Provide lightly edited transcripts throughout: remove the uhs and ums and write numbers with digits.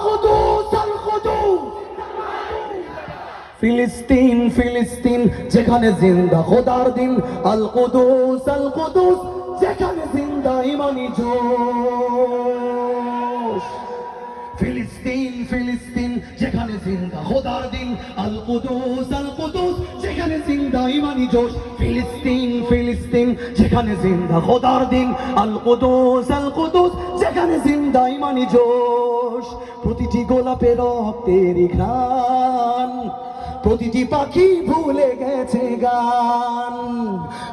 কুদুস আল কুদুস। ফিলিস্তিন ফিলিস্তিন যেখানে জিন্দা খোদার দিন, আল কুদুস যেখানে জিন্দা ইমানি জোশ। ফিলিস্তিন ফিলিস্তিন যেখানে জিন্দা খোদার দিন, আল কুদুস যেখানে জিন্দা ইমানি জোশ। ফিলিস্তিন ফিলিস্তিন যেখানে জিন্দা খোদার দিন, আল কুদুস যেখানে জিন্দা ইমানি জোশ। প্রতিটি গোলাপে রক্তের ঘ্রাণ, প্রতিটি পাখি ভুলে গেছে গান।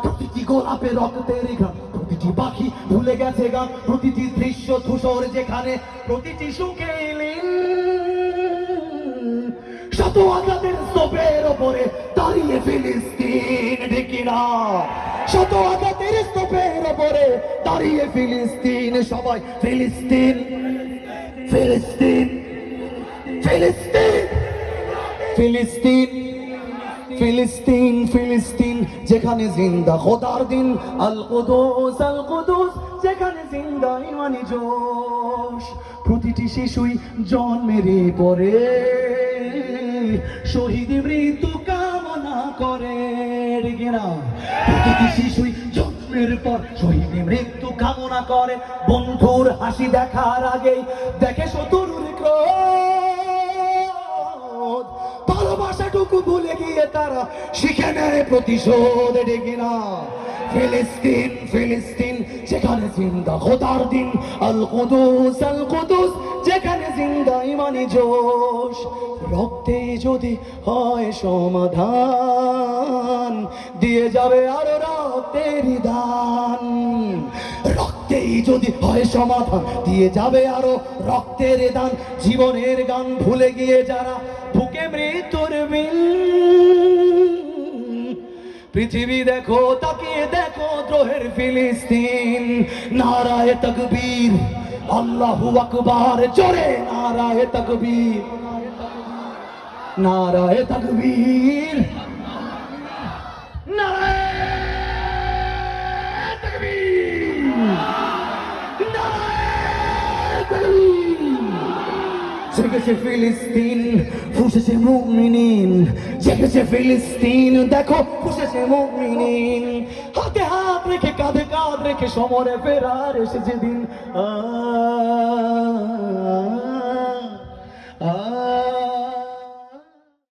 প্রতিটি গোলাপে রক্তের গান, প্রতিটি পাখি ভুলে গেছে গান। প্রতিটি দৃশ্য ধূসর যেখানে, প্রতিটি সুখে লীন। শত আঘাতের স্তূপের ওপরে দাঁড়িয়ে ফিলিস্তিন, ঢেকিনা শত আঘাতের স্তূপের ওপরে দাঁড়িয়ে ফিলিস্তিন। সবাই ফিলিস্তিন ফিলিস্তিন ফিলিস্তিন ফিলিস্তিন ফিলিস্তিন ফিলিস্তিন যেখানে জিন্দা খোদার দিন, আল কুদুস যেখানে জিন্দা ইমানি জোশ। প্রতিটি শিশুই জন্মের পরে শহীদ মৃত্যু কামনা করে, না প্রতিটি শিশুই জন্মের পর শহীদ মৃত্যু কামনা করে। বন্ধুর হাসি দেখার আগেই দেখে শত্রুর ক্রোধ। ভালোবাসাটুকু ভুলে গিয়ে তারা শিখে নেয় প্রতিশোধ, ডেকে না ফিলিস্তিন ফিলিস্তিন যেখানে জিন্দা খোদার দিন, আল কুদুস যেখানে জিন্দা ইমানি জোশ। রক্তে যদি হয় সমাধান, দিয়ে যাবে আরো রক্তের দান। রক্তেই যদি হয় সমাধান, দিয়ে যাবে আরো রক্তের দান। জীবনের গান ভুলে গিয়ে যারা বুকে মৃত্যুর বিন, পৃথিবী দেখো তাকিয়ে দেখো দ্রোহের ফিলিস্তিন। নারায়ে তাকবীর, আল্লাহু আকবার, জোরে নারায়ে তাকবীর, নারায়ে তাকবীর, নারায়ে তাকবীর, নারায়ে তাকবীর। জেগেছে ফিলিস্তিন, ফুঁসেছে মুমিনিন। জেগেছে ফিলিস্তিন, দেখো ফুঁসেছে মুমিনিন। হাতে হাত রেখে কাঁধে কাঁধ রেখে সমরে ফেরার এসেছে দিন।